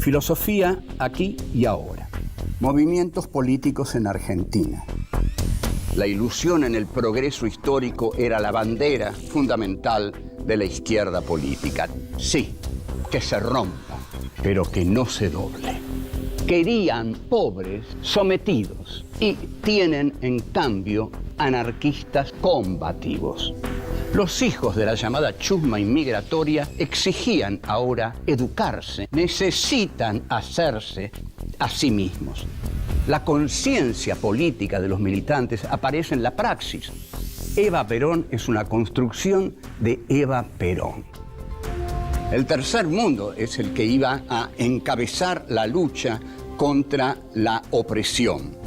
Filosofía aquí y ahora. Movimientos políticos en Argentina. La ilusión en el progreso histórico era la bandera fundamental de la izquierda política. Sí, que se rompa, pero que no se doble. Querían pobres sometidos y tienen, en cambio, anarquistas combativos. Los hijos de la llamada chusma inmigratoria exigían ahora educarse, necesitan hacerse a sí mismos. La conciencia política de los militantes aparece en la praxis. Eva Perón es una construcción de Eva Perón. El tercer mundo es el que iba a encabezar la lucha contra la opresión.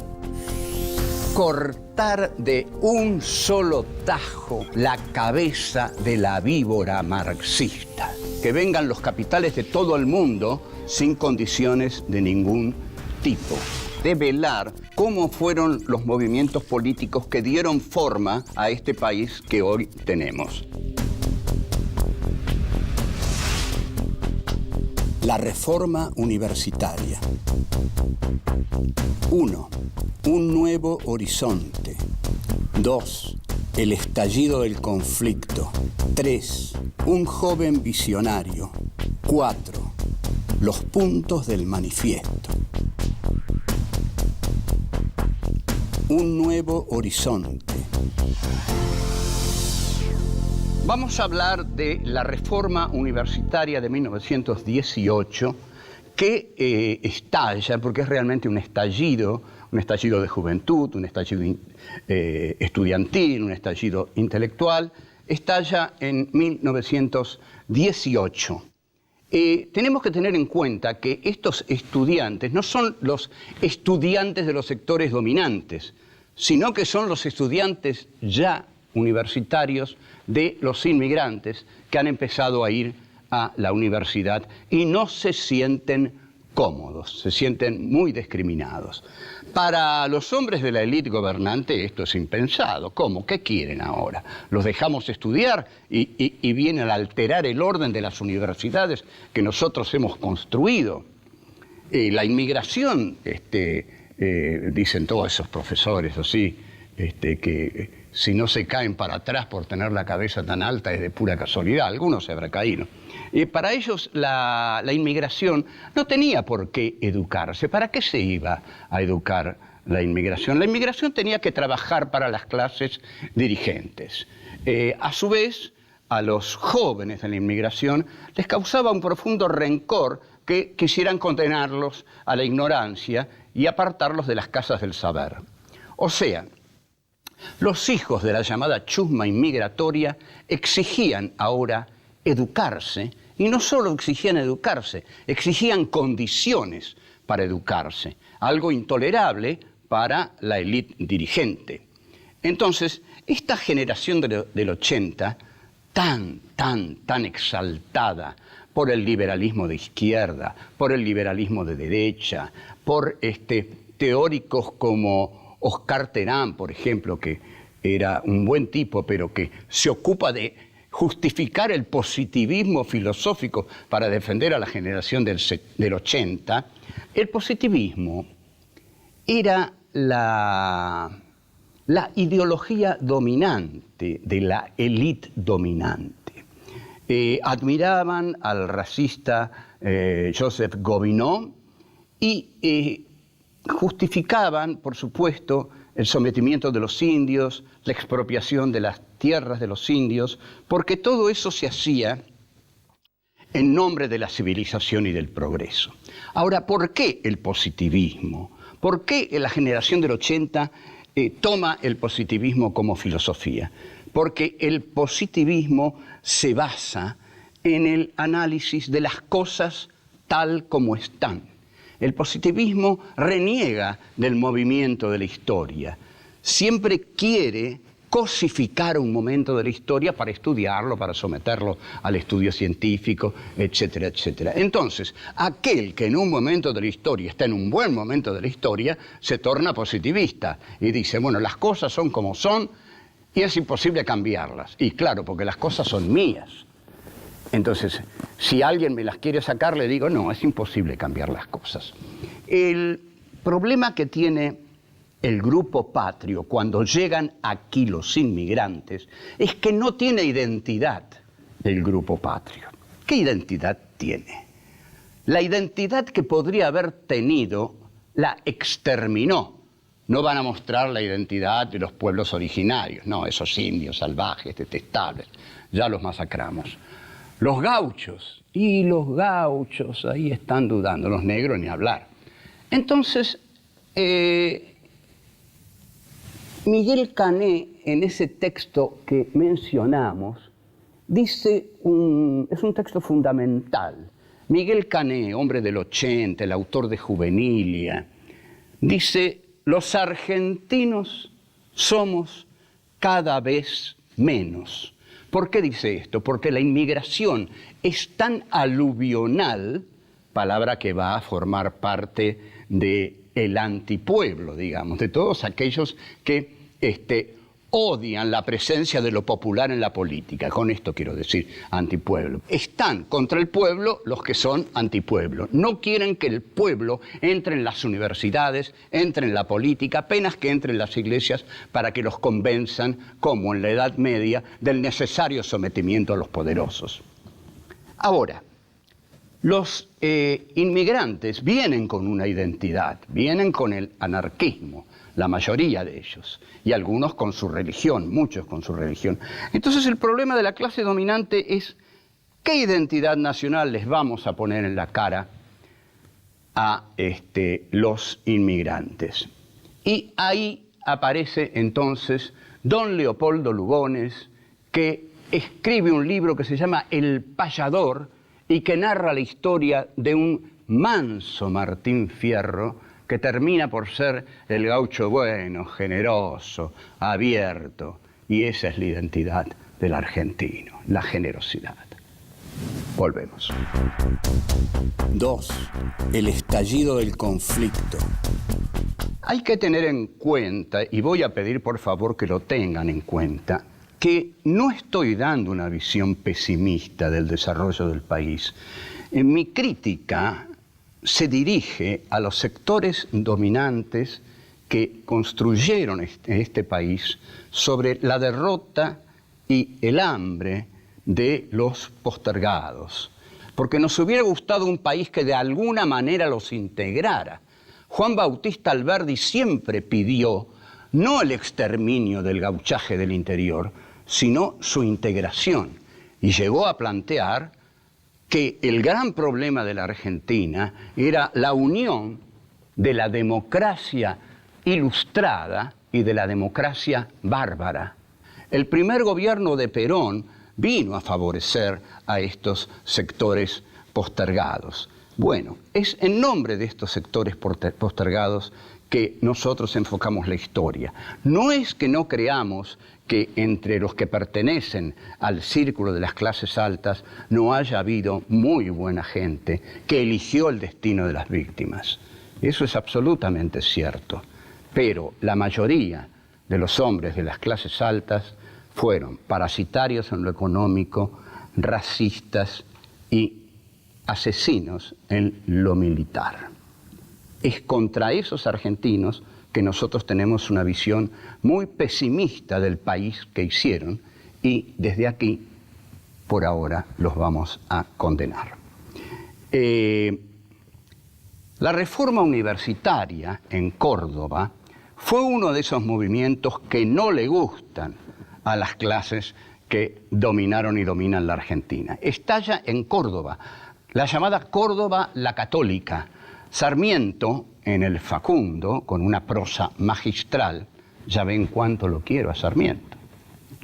Cortar de un solo tajo la cabeza de la víbora marxista. Que vengan los capitales de todo el mundo sin condiciones de ningún tipo. Develar cómo fueron los movimientos políticos que dieron forma a este país que hoy tenemos. La reforma universitaria. 1. Un nuevo horizonte. 2. El estallido del conflicto. 3. Un joven visionario. 4. Los puntos del manifiesto. Un nuevo horizonte. Vamos a hablar de la reforma universitaria de 1918 que estalla, porque es realmente un estallido de juventud, un estallido estudiantil, un estallido intelectual, estalla en 1918. Tenemos que tener en cuenta que estos estudiantes no son los estudiantes de los sectores dominantes, sino que son los estudiantes ya universitarios de los inmigrantes que han empezado a ir a la universidad y no se sienten cómodos, se sienten muy discriminados. Para los hombres de la élite gobernante esto es impensado. ¿Cómo? ¿Qué quieren ahora? ¿Los dejamos estudiar y vienen a alterar el orden de las universidades que nosotros hemos construido? La inmigración, dicen todos esos profesores así, que si no se caen para atrás por tener la cabeza tan alta es de pura casualidad, algunos se habrán caído. Para ellos la inmigración no tenía por qué educarse. ¿Para qué se iba a educar la inmigración? La inmigración tenía que trabajar para las clases dirigentes. A su vez, a los jóvenes de la inmigración les causaba un profundo rencor que quisieran condenarlos a la ignorancia y apartarlos de las casas del saber. O sea, los hijos de la llamada chusma inmigratoria exigían ahora educarse, y no solo exigían educarse, exigían condiciones para educarse, algo intolerable para la élite dirigente. Entonces, esta generación del 80, tan exaltada por el liberalismo de izquierda, por el liberalismo de derecha, por teóricos como Oscar Terán, por ejemplo, que era un buen tipo, pero que se ocupa de justificar el positivismo filosófico para defender a la generación del 80, el positivismo era la ideología dominante de la élite dominante. Admiraban al racista Joseph Gobineau y justificaban, por supuesto, el sometimiento de los indios, la expropiación de las tierras de los indios, porque todo eso se hacía en nombre de la civilización y del progreso. Ahora, ¿por qué el positivismo? ¿Por qué la generación del 80 toma el positivismo como filosofía? Porque el positivismo se basa en el análisis de las cosas tal como están. El positivismo reniega del movimiento de la historia. Siempre quiere cosificar un momento de la historia para estudiarlo, para someterlo al estudio científico, etcétera, etcétera. Entonces, aquel que en un momento de la historia está en un buen momento de la historia, se torna positivista y dice, bueno, las cosas son como son y es imposible cambiarlas. Y claro, porque las cosas son mías. Entonces, si alguien me las quiere sacar, le digo, no, es imposible cambiar las cosas. El problema que tiene el grupo patrio cuando llegan aquí los inmigrantes es que no tiene identidad el grupo patrio. ¿Qué identidad tiene? La identidad que podría haber tenido la exterminó. No van a mostrar la identidad de los pueblos originarios, no, esos indios salvajes, detestables, ya los masacramos. Los gauchos, y los gauchos ahí están dudando, los negros ni hablar. Entonces, Miguel Cané, en ese texto que mencionamos, dice, es un texto fundamental. Miguel Cané, hombre del 80, el autor de Juvenilia, dice, los argentinos somos cada vez menos. ¿Por qué dice esto? Porque la inmigración es tan aluvional, palabra que va a formar parte del antipueblo, digamos, de todos aquellos que odian la presencia de lo popular en la política. Con esto quiero decir antipueblo. Están contra el pueblo los que son antipueblo. No quieren que el pueblo entre en las universidades, entre en la política, apenas que entre en las iglesias para que los convenzan, como en la Edad Media, del necesario sometimiento a los poderosos. Ahora, los inmigrantes vienen con una identidad, vienen con el anarquismo, la mayoría de ellos, y algunos con su religión, muchos con su religión. Entonces el problema de la clase dominante es qué identidad nacional les vamos a poner en la cara a los inmigrantes. Y ahí aparece entonces don Leopoldo Lugones, que escribe un libro que se llama El Payador y que narra la historia de un manso Martín Fierro, que termina por ser el gaucho bueno, generoso, abierto, y esa es la identidad del argentino, la generosidad. Volvemos. 2. El estallido del conflicto. Hay que tener en cuenta, y voy a pedir por favor que lo tengan en cuenta, que no estoy dando una visión pesimista del desarrollo del país. En mi crítica se dirige a los sectores dominantes que construyeron este país sobre la derrota y el hambre de los postergados. Porque nos hubiera gustado un país que de alguna manera los integrara. Juan Bautista Alberdi siempre pidió no el exterminio del gauchaje del interior, sino su integración. Y llegó a plantear que el gran problema de la Argentina era la unión de la democracia ilustrada y de la democracia bárbara. El primer gobierno de Perón vino a favorecer a estos sectores postergados. Bueno, es en nombre de estos sectores postergados que nosotros enfocamos la historia. No es que no creamos que entre los que pertenecen al círculo de las clases altas no haya habido muy buena gente que eligió el destino de las víctimas. Eso es absolutamente cierto. Pero la mayoría de los hombres de las clases altas fueron parasitarios en lo económico, racistas y asesinos en lo militar. Es contra esos argentinos que nosotros tenemos una visión muy pesimista del país que hicieron y desde aquí, por ahora, los vamos a condenar. La reforma universitaria en Córdoba fue uno de esos movimientos que no le gustan a las clases que dominaron y dominan la Argentina. Estalla en Córdoba, la llamada Córdoba la Católica. Sarmiento, en el Facundo, con una prosa magistral, ya ven cuánto lo quiero a Sarmiento,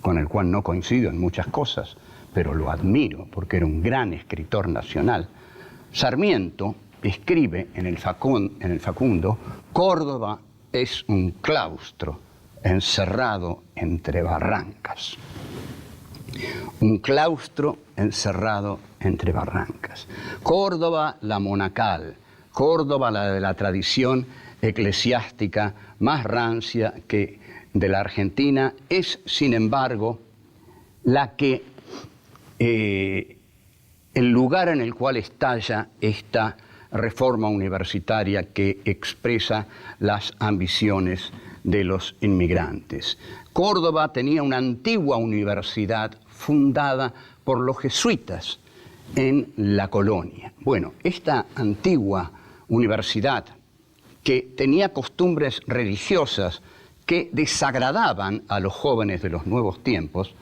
con el cual no coincido en muchas cosas, pero lo admiro porque era un gran escritor nacional. Sarmiento escribe en el Facundo, Córdoba es un claustro encerrado entre barrancas. Un claustro encerrado entre barrancas. Córdoba la monacal, Córdoba la de la tradición eclesiástica más rancia que de la Argentina, es sin embargo la que el lugar en el cual estalla esta reforma universitaria que expresa las ambiciones de los inmigrantes. Córdoba tenía una antigua universidad fundada por los jesuitas en la colonia. Bueno, esta antigua universidad, que tenía costumbres religiosas que desagradaban a los jóvenes de los nuevos tiempos,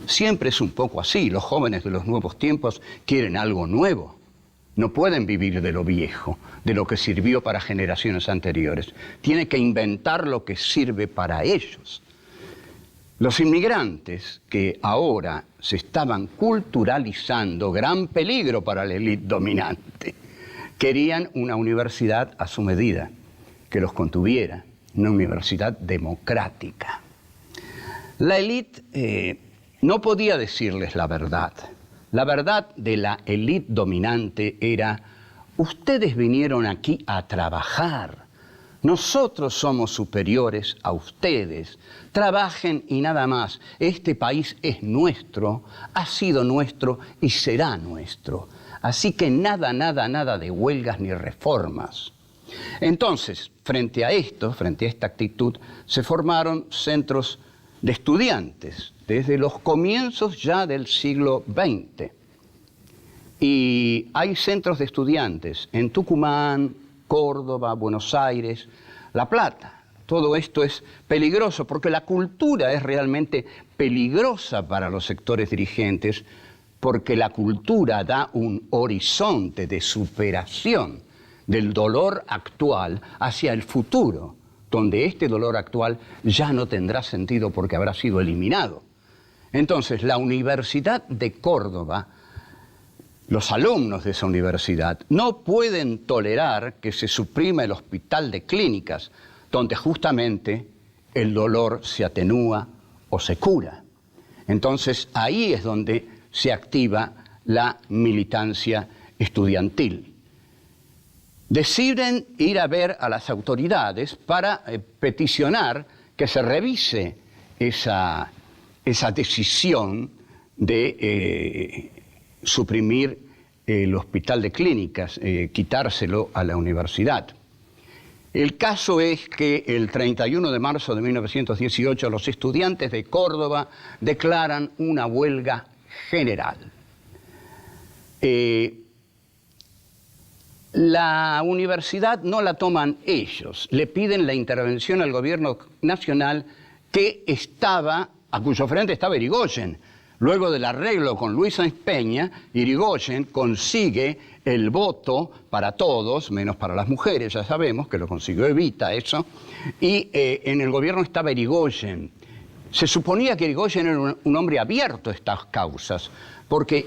siempre es un poco así. Los jóvenes de los nuevos tiempos quieren algo nuevo. No pueden vivir de lo viejo, de lo que sirvió para generaciones anteriores. Tienen que inventar lo que sirve para ellos. Los inmigrantes que ahora se estaban culturalizando, gran peligro para la élite dominante, querían una universidad a su medida, que los contuviera, una universidad democrática. La élite no podía decirles la verdad. La verdad de la élite dominante era: ustedes vinieron aquí a trabajar. Nosotros somos superiores a ustedes. Trabajen y nada más. Este país es nuestro, ha sido nuestro y será nuestro. Así que nada, nada, nada de huelgas ni reformas. Entonces, frente a esto, frente a esta actitud, se formaron centros de estudiantes desde los comienzos ya del siglo XX. Y hay centros de estudiantes en Tucumán, Córdoba, Buenos Aires, La Plata. Todo esto es peligroso porque la cultura es realmente peligrosa para los sectores dirigentes, porque la cultura da un horizonte de superación del dolor actual hacia el futuro, donde este dolor actual ya no tendrá sentido porque habrá sido eliminado. Entonces, la Universidad de Córdoba, los alumnos de esa universidad, no pueden tolerar que se suprima el hospital de clínicas, donde justamente el dolor se atenúa o se cura. Entonces, ahí es donde se activa la militancia estudiantil. Deciden ir a ver a las autoridades para peticionar que se revise esa decisión de suprimir el hospital de clínicas, quitárselo a la universidad. El caso es que el 31 de marzo de 1918 los estudiantes de Córdoba declaran una huelga general. La universidad no la toman ellos, le piden la intervención al gobierno nacional a cuyo frente estaba Irigoyen. Luego del arreglo con Luis Sáenz Peña, Irigoyen consigue el voto para todos, menos para las mujeres, ya sabemos que lo consiguió Evita eso, y en el gobierno estaba Irigoyen. Se suponía que Irigoyen era un hombre abierto a estas causas, porque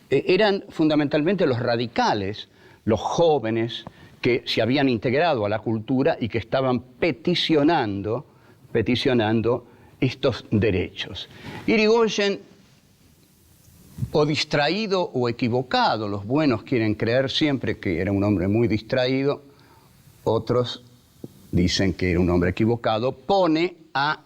eran fundamentalmente los radicales, los jóvenes que se habían integrado a la cultura y que estaban peticionando estos derechos. Irigoyen, o distraído o equivocado, los buenos quieren creer siempre que era un hombre muy distraído, otros dicen que era un hombre equivocado, pone a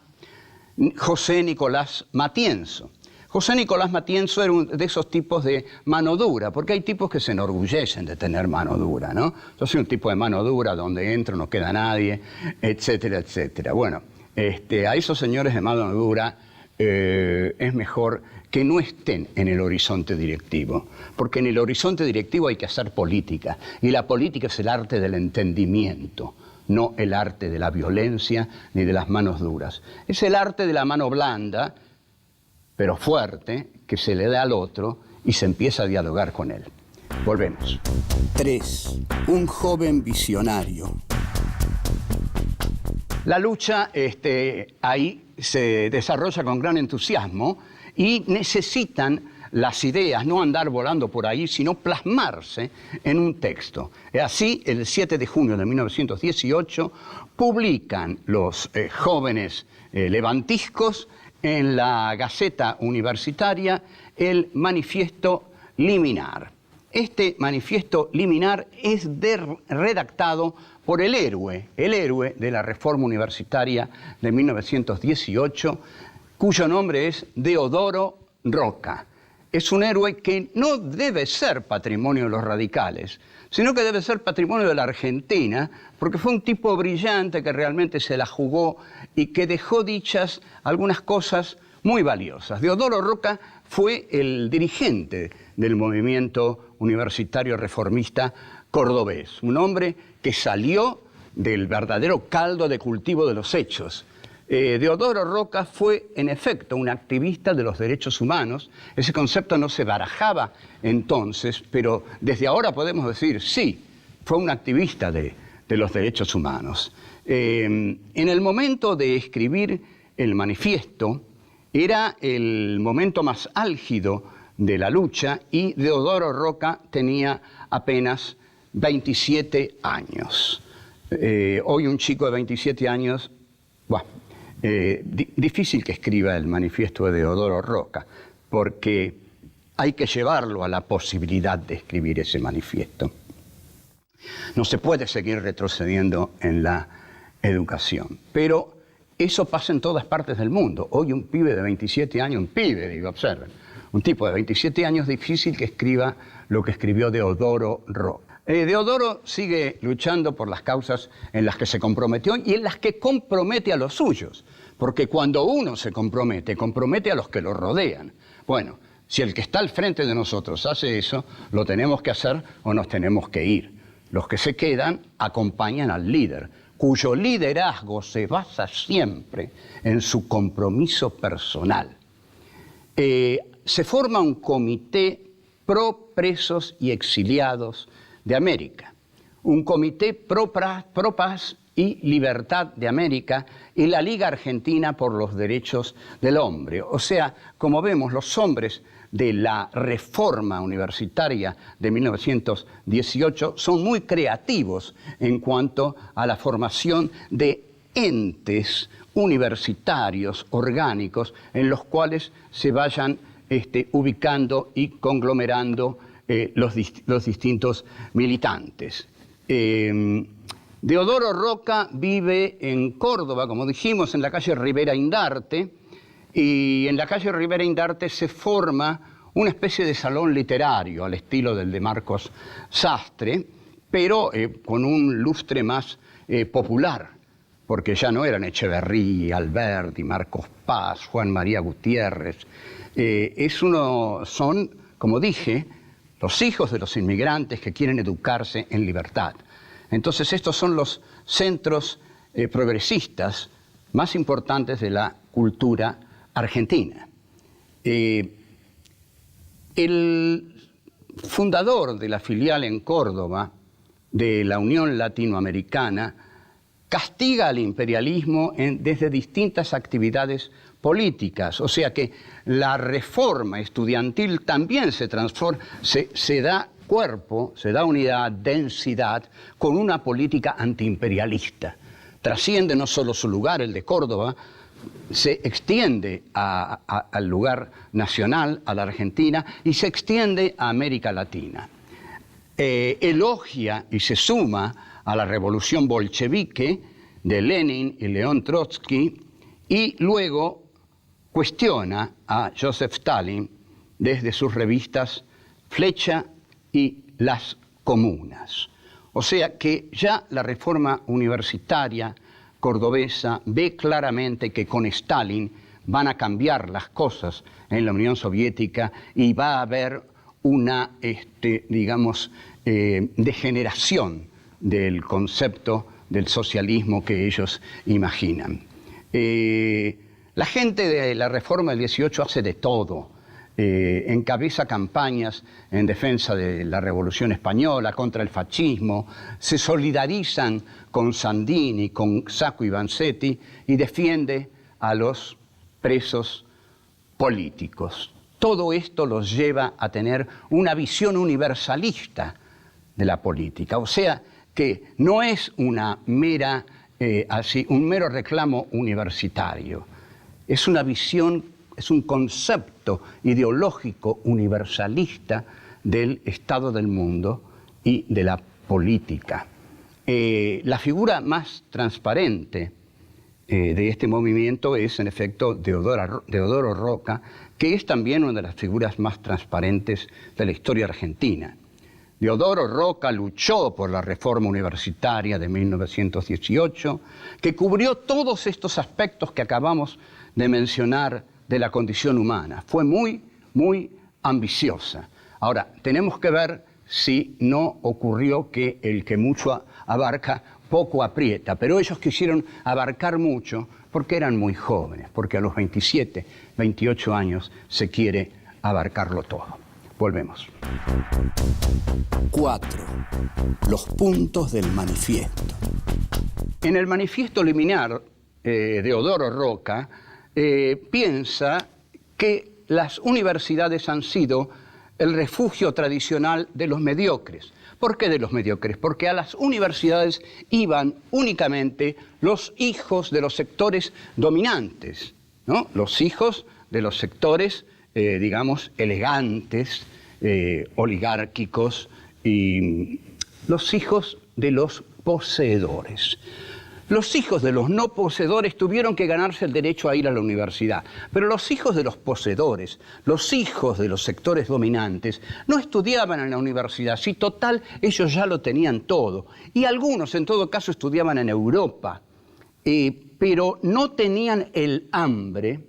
José Nicolás Matienzo. José Nicolás Matienzo era de esos tipos de mano dura, porque hay tipos que se enorgullecen de tener mano dura, ¿no? Yo soy un tipo de mano dura donde entro, no queda nadie, etcétera, etcétera. Bueno, a esos señores de mano dura es mejor que no estén en el horizonte directivo, porque en el horizonte directivo hay que hacer política, y la política es el arte del entendimiento, no el arte de la violencia ni de las manos duras. Es el arte de la mano blanda, pero fuerte, que se le da al otro y se empieza a dialogar con él. Volvemos. 3. Un joven visionario. La lucha ahí se desarrolla con gran entusiasmo y necesitan las ideas, no andar volando por ahí, sino plasmarse en un texto. Así, el 7 de junio de 1918, publican los jóvenes levantiscos en la Gaceta Universitaria el Manifiesto Liminar. Este Manifiesto Liminar es redactado por el héroe de la Reforma Universitaria de 1918, cuyo nombre es Deodoro Roca. es un héroe que no debe ser patrimonio de los radicales, sino que debe ser patrimonio de la Argentina, porque fue un tipo brillante que realmente se la jugó y que dejó dichas algunas cosas muy valiosas. Deodoro Roca fue el dirigente del movimiento universitario reformista cordobés, un hombre que salió del verdadero caldo de cultivo de los hechos. Deodoro Roca fue, en efecto, un activista de los derechos humanos. Ese concepto no se barajaba entonces, pero desde ahora podemos decir, sí, fue un activista de los derechos humanos. En el momento de escribir el manifiesto, era el momento más álgido de la lucha y Deodoro Roca tenía apenas 27 años. Hoy un chico de 27 años, difícil que escriba el manifiesto de Deodoro Roca, porque hay que llevarlo a la posibilidad de escribir ese manifiesto. No se puede seguir retrocediendo en la educación, pero eso pasa en todas partes del mundo. Hoy un pibe de 27 años, observen, un tipo de 27 años, difícil que escriba lo que escribió Deodoro Roca. Deodoro sigue luchando por las causas en las que se comprometió y en las que compromete a los suyos, porque cuando uno se compromete, compromete a los que lo rodean. Bueno, si el que está al frente de nosotros hace eso, lo tenemos que hacer o nos tenemos que ir. Los que se quedan acompañan al líder, cuyo liderazgo se basa siempre en su compromiso personal. Se forma un comité pro presos y exiliados de América, un comité pro paz y libertad de América y la Liga Argentina por los Derechos del Hombre. O sea, como vemos, los hombres de la reforma universitaria de 1918 son muy creativos en cuanto a la formación de entes universitarios orgánicos en los cuales se vayan ubicando y conglomerando los distintos militantes. Deodoro Roca vive en Córdoba, como dijimos, en la calle Rivera Indarte, y en la calle Rivera Indarte se forma una especie de salón literario al estilo del de Marcos Sastre, pero con un lustre más popular, porque ya no eran Echeverría, Alberti, Marcos Paz, Juan María Gutiérrez. Son, como dije, los hijos de los inmigrantes que quieren educarse en libertad. Entonces estos son los centros progresistas más importantes de la cultura argentina. El fundador de la filial en Córdoba de la Unión Latinoamericana castiga al imperialismo desde distintas actividades políticas, o sea que la reforma estudiantil también se transforma, se da cuerpo, se da unidad, densidad, con una política antiimperialista. Trasciende no solo su lugar, el de Córdoba, se extiende al lugar nacional, a la Argentina, y se extiende a América Latina. Elogia y se suma a la revolución bolchevique de Lenin y León Trotsky, y luego cuestiona a Joseph Stalin desde sus revistas Flecha y Las Comunas. O sea que ya la reforma universitaria cordobesa ve claramente que con Stalin van a cambiar las cosas en la Unión Soviética y va a haber una, degeneración del concepto del socialismo que ellos imaginan. La gente de la reforma del 18 hace de todo. Encabeza campañas en defensa de la Revolución Española, contra el fascismo, se solidarizan con Sandini, con Sacco y Vanzetti y defiende a los presos políticos. Todo esto los lleva a tener una visión universalista de la política, o sea que no es una mera, un mero reclamo universitario, es una visión, es un concepto ideológico universalista del estado del mundo y de la política. La figura más transparente de este movimiento es, en efecto, Deodoro Roca, que es también una de las figuras más transparentes de la historia argentina. Deodoro Roca luchó por la reforma universitaria de 1918, que cubrió todos estos aspectos que acabamos de mencionar de la condición humana. Fue muy, muy ambiciosa. Ahora, tenemos que ver si no ocurrió que el que mucho abarca, poco aprieta, pero ellos quisieron abarcar mucho porque eran muy jóvenes, porque a los 27, 28 años se quiere abarcarlo todo. Volvemos. 4. Los puntos del manifiesto. En el manifiesto liminar, Deodoro Roca piensa que las universidades han sido el refugio tradicional de los mediocres. ¿Por qué de los mediocres? Porque a las universidades iban únicamente los hijos de los sectores dominantes, ¿no? Los hijos de los sectores, digamos, elegantes, oligárquicos, y los hijos de los poseedores. Los hijos de los no poseedores tuvieron que ganarse el derecho a ir a la universidad, pero los hijos de los poseedores, los hijos de los sectores dominantes, no estudiaban en la universidad, si total ellos ya lo tenían todo, y algunos en todo caso estudiaban en Europa, pero no tenían el hambre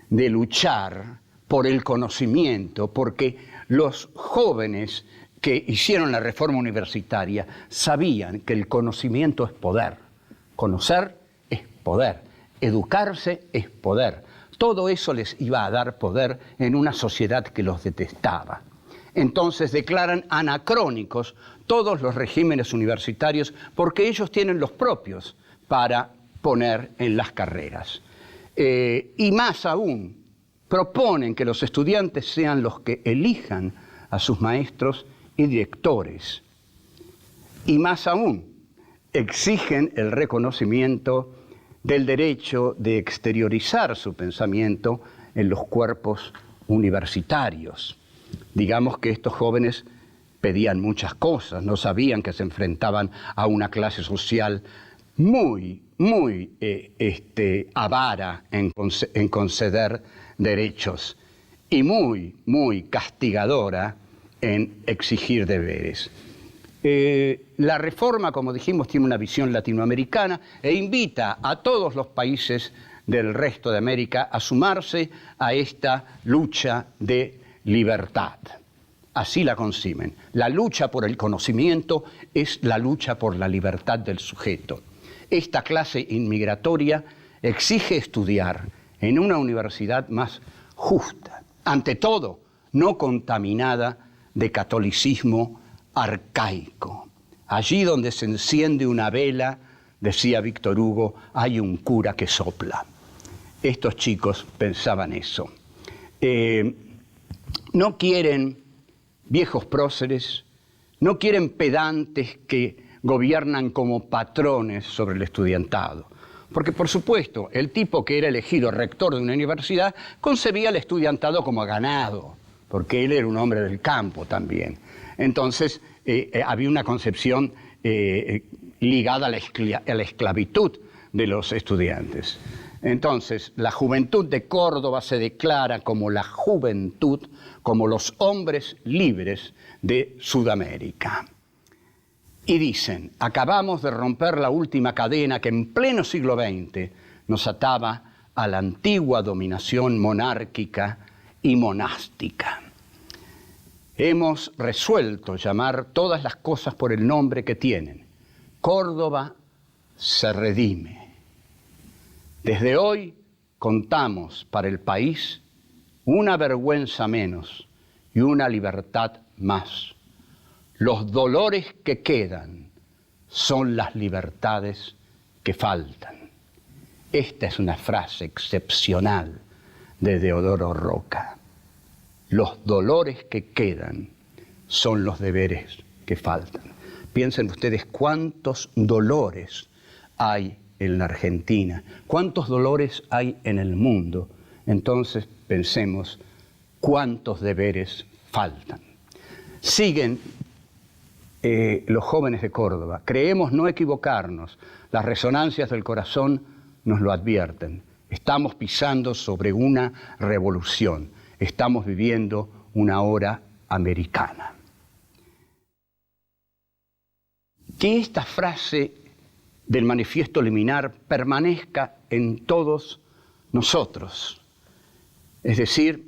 de luchar por el conocimiento, porque los jóvenes que hicieron la reforma universitaria sabían que el conocimiento es poder. Conocer es poder, educarse es poder. Todo eso les iba a dar poder en una sociedad que los detestaba. Entonces declaran anacrónicos todos los regímenes universitarios porque ellos tienen los propios para poner en las carreras. Y más aún, proponen que los estudiantes sean los que elijan a sus maestros y directores. Y más aún, exigen el reconocimiento del derecho de exteriorizar su pensamiento en los cuerpos universitarios. Digamos que estos jóvenes pedían muchas cosas, no sabían que se enfrentaban a una clase social muy avara en conceder derechos y muy castigadora en exigir deberes. La reforma, como dijimos, tiene una visión latinoamericana e invita a todos los países del resto de América a sumarse a esta lucha de libertad. Así la conciben. La lucha por el conocimiento es la lucha por la libertad del sujeto. Esta clase inmigratoria exige estudiar en una universidad más justa, ante todo, no contaminada de catolicismo arcaico. Allí donde se enciende una vela, decía Víctor Hugo, hay un cura que sopla. Estos chicos pensaban eso. No quieren viejos próceres, no quieren pedantes que gobiernan como patrones sobre el estudiantado. Porque, por supuesto, el tipo que era elegido rector de una universidad concebía al estudiantado como ganado, porque él era un hombre del campo también. Entonces, había una concepción ligada a la esclavitud de los estudiantes. Entonces, la juventud de Córdoba se declara como la juventud, como los hombres libres de Sudamérica. Y dicen, acabamos de romper la última cadena que en pleno siglo XX nos ataba a la antigua dominación monárquica y monástica. Hemos resuelto llamar todas las cosas por el nombre que tienen. Córdoba se redime. Desde hoy contamos para el país una vergüenza menos y una libertad más. Los dolores que quedan son las libertades que faltan. Esta es una frase excepcional de Deodoro Roca. Los dolores que quedan son los deberes que faltan. Piensen ustedes cuántos dolores hay en la Argentina, cuántos dolores hay en el mundo. Entonces pensemos cuántos deberes faltan. Siguen los jóvenes de Córdoba. Creemos no equivocarnos. Las resonancias del corazón nos lo advierten. Estamos pisando sobre una revolución. Estamos viviendo una hora americana. Que esta frase del manifiesto liminar permanezca en todos nosotros. Es decir,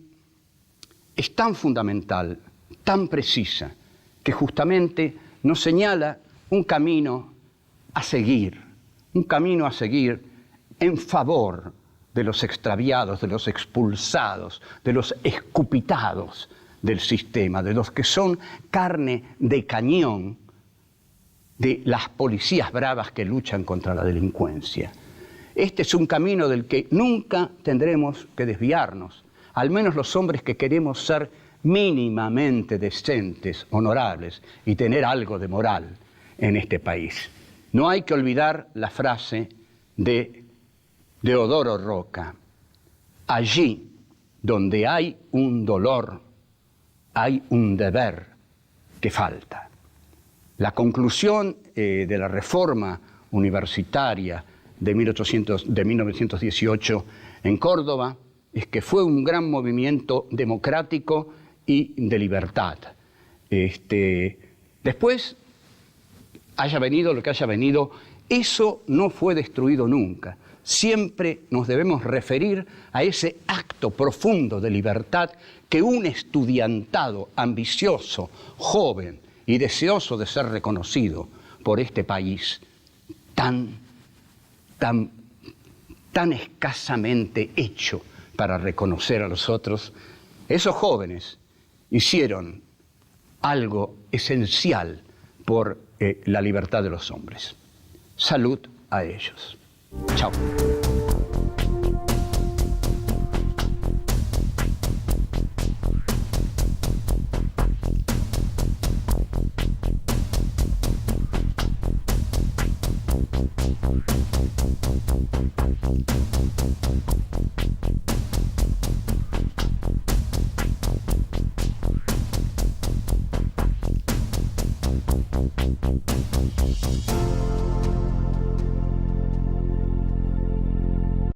es tan fundamental, tan precisa, que justamente nos señala un camino a seguir en favor de los extraviados, de los expulsados, de los escupitados del sistema, de los que son carne de cañón de las policías bravas que luchan contra la delincuencia. Este es un camino del que nunca tendremos que desviarnos, al menos los hombres que queremos ser mínimamente decentes, honorables y tener algo de moral en este país. No hay que olvidar la frase de Deodoro Roca: allí donde hay un dolor, hay un deber que falta. La conclusión de la reforma universitaria de 1918 en Córdoba es que fue un gran movimiento democrático y de libertad. Después, haya venido lo que haya venido, eso no fue destruido nunca. Siempre nos debemos referir a ese acto profundo de libertad que un estudiantado ambicioso, joven y deseoso de ser reconocido por este país tan escasamente hecho para reconocer a los otros, esos jóvenes hicieron algo esencial por la libertad de los hombres. Salud a ellos. Chao.